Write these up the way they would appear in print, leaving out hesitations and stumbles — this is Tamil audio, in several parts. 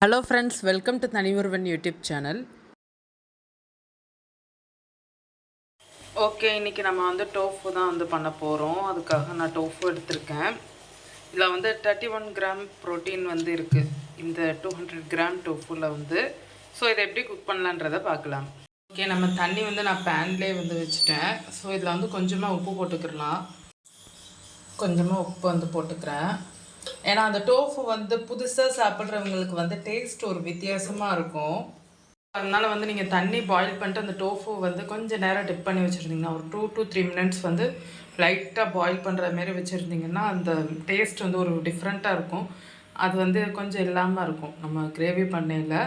Hello friends, welcome to Thaniyoruvan YouTube channel. Okay, இன்றைக்கி நம்ம வந்து டோஃபு தான் வந்து பண்ண போகிறோம். அதுக்காக நான் டோஃபு எடுத்திருக்கேன். இதில் வந்து 31 கிராம் ப்ரோட்டீன் வந்து இருக்குது இந்த 200 கிராம் டோஃபுவில் வந்து. ஸோ இதை எப்படி குக் பண்ணலான்றதை பார்க்கலாம். ஓகே, நம்ம தண்ணி வந்து நான் பேன்லேயே வந்து வச்சுட்டேன். ஸோ இதில் வந்து கொஞ்சமாக உப்பு போட்டுக்கிடலாம். கொஞ்சமாக உப்பு வந்து போட்டுக்கிறேன். ஏன்னா அந்த டோஃபு வந்து புதுசாக சாப்பிட்றவங்களுக்கு வந்து டேஸ்ட் ஒரு வித்தியாசமாக இருக்கும். அதனால் வந்து நீங்கள் தண்ணி பாயில் பண்ணிட்டு அந்த டோஃபு வந்து கொஞ்சம் நேரம் டிப் பண்ணி வச்சுருந்தீங்கன்னா ஒரு 2 to 3 மினிட்ஸ் வந்து லைட்டாக பாயில் பண்ணுற மாரி வச்சுருந்தீங்கன்னா அந்த டேஸ்ட் வந்து ஒரு டிஃப்ரெண்ட்டாக இருக்கும். அது வந்து கொஞ்சம் இல்லாமல் இருக்கும் நம்ம கிரேவி பண்ணையில்.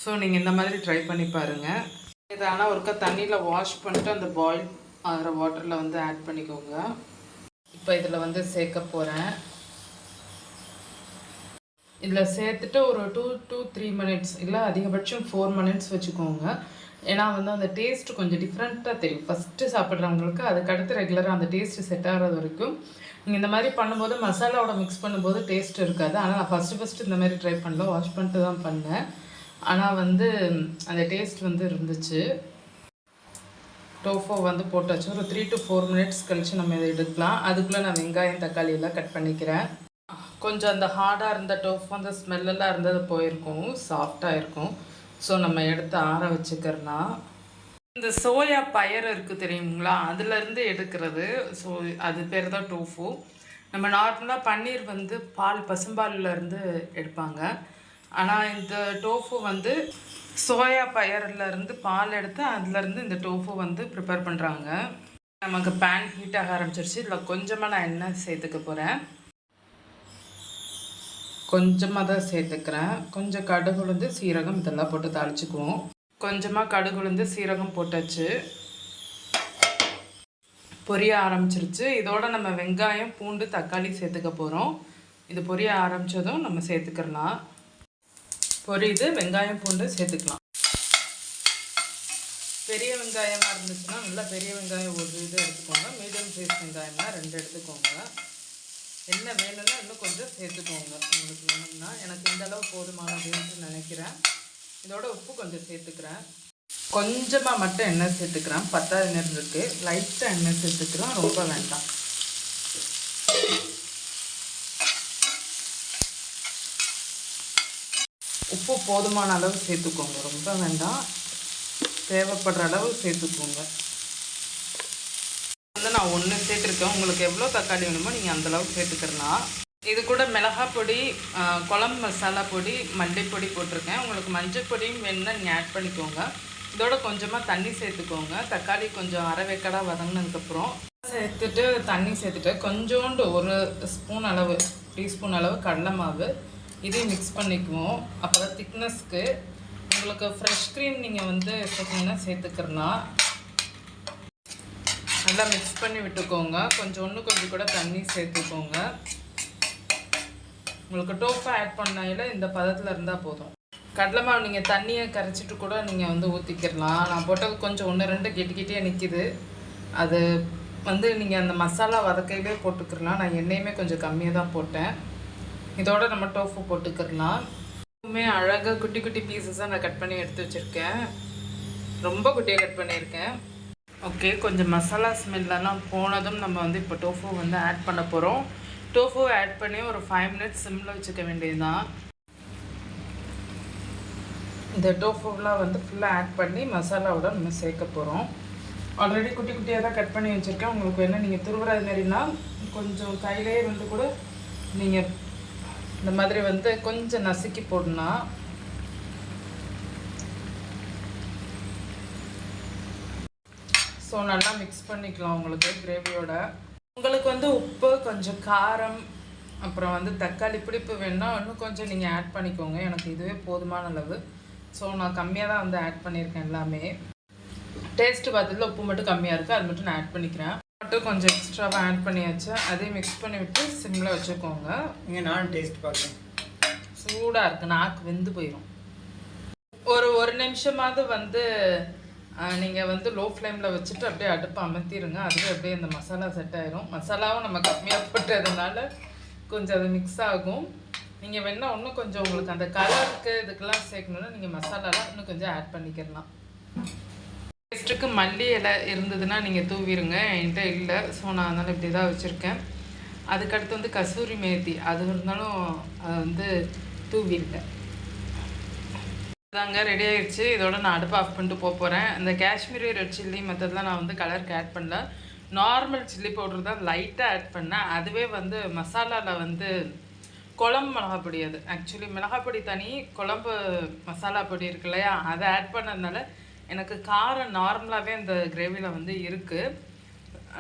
ஸோ நீங்கள் இந்த மாதிரி ட்ரை பண்ணி பாருங்கள். இதை ஆனால் ஒருக்கா தண்ணியில் வாஷ் பண்ணிட்டு அந்த பாயில் ஆகிற வாட்டரில் வந்து ஆட் பண்ணிக்கோங்க. இப்போ இதில் வந்து சேர்க்க போகிறேன். இதில் சேர்த்துட்டு ஒரு 2 to 3 மினிட்ஸ் இல்லை அதிகபட்சம் 4 மினிட்ஸ் வச்சுக்கோங்க. ஏன்னா வந்து அந்த டேஸ்ட்டு கொஞ்சம் டிஃப்ரெண்ட்டாக தெரியும் ஃபஸ்ட்டு சாப்பிட்றவங்களுக்கு. அதுக்கடுத்து ரெகுலராக அந்த டேஸ்ட்டு செட் ஆகிறது வரைக்கும் நீங்கள் இந்த மாதிரி பண்ணும்போது மசாலாவோட மிக்ஸ் பண்ணும்போது டேஸ்ட் இருக்காது. ஆனால் நான் ஃபஸ்ட்டு இந்த மாதிரி ட்ரை பண்ணல, வாஷ் பண்ணிட்டு தான் பண்ணேன். ஆனால் வந்து அந்த டேஸ்ட் வந்து இருந்துச்சு. டோஃபோ வந்து போட்டாச்சு. ஒரு 3 to 4 மினிட்ஸ் கழித்து நம்ம இதை எடுக்கலாம். அதுக்குள்ளே நான் வெங்காயம் தக்காளி எல்லாம் கட் பண்ணிக்கிறேன். கொஞ்சம் அந்த ஹார்டாக இருந்த டோஃபு அந்த ஸ்மெல்லெல்லாம் இருந்தது போயிருக்கும், சாஃப்டாக இருக்கும். ஸோ நம்ம எடுத்து ஆற வச்சுக்கிறலாம். இந்த சோயா பயறு இருக்குது தெரியுங்களா, அதுலேருந்து எடுக்கிறது. ஸோ அது பேர் தான் டோஃபு. நம்ம நார்மலாக பன்னீர் வந்து பசும்பால்லேருந்து எடுப்பாங்க. ஆனால் இந்த டோஃபு வந்து சோயா பயறுலேருந்து பால் எடுத்து அதுலேருந்து இந்த டோஃபு வந்து ப்ரிப்பேர் பண்ணுறாங்க. நமக்கு பேன் ஹீட் ஆக ஆரம்பிச்சிருச்சு. இதில் கொஞ்சமாக நான் எண்ணெய் சேர்த்துக்க போகிறேன். கொஞ்சமாக தான் சேர்த்துக்கிறேன். கொஞ்சம் கடுகு உளுந்து சீரகம் இதெல்லாம் போட்டு தாளிச்சுக்குவோம். கொஞ்சமாக கடுகு உளுந்து சீரகம் போட்டாச்சு, பொரிய ஆரம்பிச்சிருச்சு. இதோட நம்ம வெங்காயம் பூண்டு தக்காளி சேர்த்துக்க போகிறோம். இது பொரிய ஆரம்பித்ததும் நம்ம சேர்த்துக்கலாம். பொரியுது, வெங்காயம் பூண்டு சேர்த்துக்கலாம். பெரிய வெங்காயமாக இருந்துச்சுன்னா நல்லா பெரிய வெங்காயம் ஒரு இது எடுத்துக்கோங்க. மீடியம் சைஸ் வெங்காயம்னா 2 எடுத்துக்கோங்க. என்ன வேணும்னா இன்னும் கொஞ்சம் சேர்த்துக்கோங்க உங்களுக்கு வேணும்னா. எனக்கு இந்த அளவு போதுமானதுன்னு நினைக்கிறேன். இதோட உப்பு கொஞ்சம் சேர்த்துக்கிறேன். கொஞ்சமாக மட்டும் எண்ணெய் சேர்த்துக்கிறேன். 10 எண்ணெய் இருக்குது, லைட்டாக எண்ணெய் சேர்த்துக்கிறோம், ரொம்ப வேண்டாம். உப்பு போதுமான அளவு சேர்த்துக்கோங்க, ரொம்ப வேண்டாம். தேவைப்படுற அளவு சேர்த்துக்கோங்க. வந்து நான் 1 சேர்த்துருக்கேன். உங்களுக்கு எவ்வளோ தக்காளி வேணுமோ நீங்கள் அந்தளவுக்கு சேர்த்துக்கிறலாம். இது கூட மிளகாய் பொடி, குழம்பு மசாலா பொடி, மல்லிப்பொடி போட்டிருக்கேன். உங்களுக்கு மஞ்சள் பொடியும் வேணும்னா நீங்கள் ஆட் பண்ணிக்கோங்க. இதோட கொஞ்சமாக தண்ணி சேர்த்துக்கோங்க. தக்காளி கொஞ்சம் அரை வேக்காடாக வதங்கினதுக்கப்புறம் சேர்த்துட்டு தண்ணி சேர்த்துட்டு கொஞ்சோண்டு ஒரு ஸ்பூன் அளவு, டீஸ்பூன் அளவு கடலை மாவு இதையும் மிக்ஸ் பண்ணிக்குவோம். அப்போ தான் திக்னஸ்க்கு. உங்களுக்கு ஃப்ரெஷ் க்ரீம் நீங்கள் வந்து சேர்த்திங்கன்னா சேர்த்துக்கிறலாம். நல்லா மிக்ஸ் பண்ணி விட்டுக்கோங்க. கொஞ்சம் கூட தண்ணி சேர்த்துக்கோங்க. உங்களுக்கு டோஃபு ஆட் பண்ணையில் இந்த பதத்தில் இருந்தால் போதும். கடலை மாவு நீங்கள் தண்ணியை கரைச்சிட்டு கூட நீங்கள் வந்து ஊற்றிக்கிடலாம். நான் போட்டது கொஞ்சம் 1-2 கெட்டிக்கிட்டே நிற்கிது. அது வந்து நீங்கள் அந்த மசாலா வதக்கையிலே போட்டுக்கிடலாம். நான் எண்ணெயுமே கொஞ்சம் கம்மியாக தான் போட்டேன். இதோட நம்ம டோஃபு போட்டுக்கிடலாம். எப்பவுமே அழகாக குட்டி குட்டி பீசஸாக நான் கட் பண்ணி எடுத்து வச்சுருக்கேன். ரொம்ப குட்டியாக கட் பண்ணியிருக்கேன். ஓகே, கொஞ்சம் மசாலா ஸ்மெல்லாம் போனதும் நம்ம வந்து இப்போ டோஃபு வந்து ஆட் பண்ண போகிறோம். டோஃபு ஆட் பண்ணி ஒரு 5 மினிட்ஸ் சிம்மில் வச்சுக்க வேண்டியதுதான். இந்த டோஃபுலாம் வந்து ஃபுல்லாக ஆட் பண்ணி மசாலாவோட நம்ம சேர்க்க போகிறோம். ஆல்ரெடி குட்டி குட்டியாக தான் கட் பண்ணி வச்சுருக்கேன். உங்களுக்கு வேணால் நீங்கள் துருவுறது மாதிரினா கொஞ்சம் கையிலே வந்து கூட நீங்கள் இந்த மாதிரி வந்து கொஞ்சம் நசுக்கி போடணும். ஸோ நல்லா மிக்ஸ் பண்ணிக்கலாம் உங்களுக்கு கிரேவியோட. உங்களுக்கு வந்து உப்பு, கொஞ்சம் காரம், அப்புறம் வந்து தக்காளி பிடிப்பு வேணுன்னா இன்னும் கொஞ்சம் நீங்கள் ஆட் பண்ணிக்கோங்க. எனக்கு இதுவே போதுமான அளவு. ஸோ நான் கம்மியாக தான் வந்து ஆட் பண்ணியிருக்கேன் எல்லாமே. டேஸ்ட்டு பார்த்ததில் உப்பு மட்டும் கம்மியாக இருக்குது, அது மட்டும் நான் ஆட் பண்ணிக்கிறேன். மட்டும் கொஞ்சம் எக்ஸ்ட்ராவாக ஆட் பண்ணியாச்சு. அதையும் மிக்ஸ் பண்ணி விட்டு சிம்மில் வச்சுக்கோங்க. இங்கே நான் டேஸ்ட் பார்க்குறேன். சூடாக இருக்குது, நாக்கு வெந்து போயிடும். ஒரு நிமிஷமாவது வந்து நீங்கள் வந்து லோ ஃப்ளேமில் வச்சுட்டு அப்படியே அடுப்பை அமர்த்திடுங்க. அதுவே அப்படியே இந்த மசாலா செட் ஆகிடும். மசாலாவும் நம்ம கம்மியாக போட்டதுனால கொஞ்சம் அது மிக்ஸ் ஆகும். நீங்கள் வேணால் இன்னும் கொஞ்சம் உங்களுக்கு அந்த கலருக்கு இதுக்கெல்லாம் சேர்க்கணுன்னா நீங்கள் மசாலாலாம் இன்னும் கொஞ்சம் ஆட் பண்ணிக்கிறலாம். டேஸ்ட்டுக்கு மல்லி இலை இருந்ததுன்னா நீங்கள் தூவிடுங்க. என்கிட்ட இல்லை, ஸோ நான் அதனால் இப்படி தான் வச்சுருக்கேன். அதுக்கடுத்து வந்து கசூரி மேத்தி அது இருந்தாலும் அதை வந்து தூவிடுங்க. அதாங்க ரெடி ஆயிடுச்சு. இதோட நான் அடுப்பு ஆஃப் பண்ணிட்டு போகிறேன். இந்த காஷ்மீரி ரெட் சில்லி மெத்தட்லாம் நான் வந்து கலருக்கு ஆட் பண்ணல. நார்மல் சில்லி பவுடர் தான் லைட்டாக ஆட் பண்ணேன். அதுவே வந்து மசாலாவில் வந்து குழம்பு மிளகாய் பொடி, அது ஆக்சுவலி மிளகாய் பொடி தனி, குழம்பு மசாலா பொடி இருக்கு இல்லையா, அதை ஆட் பண்ணதுனால எனக்கு காரம் நார்மலாகவே இந்த கிரேவியில் வந்து இருக்குது.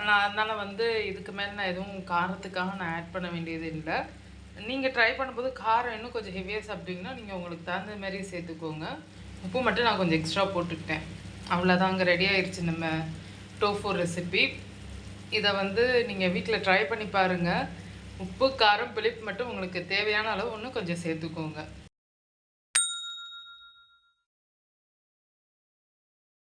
நான் அதனால் வந்து இதுக்கு மேலே நான் எதுவும் காரத்துக்காக நான் ஆட் பண்ண வேண்டியது இல்லை. நீங்கள் ட்ரை பண்ணும்போது காரம் இன்னும் கொஞ்சம் ஹெவியாக சாப்பிட்டீங்கன்னா நீங்கள் உங்களுக்கு தகுந்த மாதிரி சேர்த்துக்கோங்க. உப்பு மட்டும் நான் கொஞ்சம் எக்ஸ்ட்ரா போட்டுக்கிட்டேன். அவ்வளோதாங்க, ரெடி ஆயிடுச்சு நம்ம டோஃபு ரெசிபி. இதை வந்து நீங்கள் வீட்டில் ட்ரை பண்ணி பாருங்கள். உப்பு காரம் புளிப்பு மட்டும் உங்களுக்கு தேவையான அளவு இன்னும் கொஞ்சம் சேர்த்துக்கோங்க.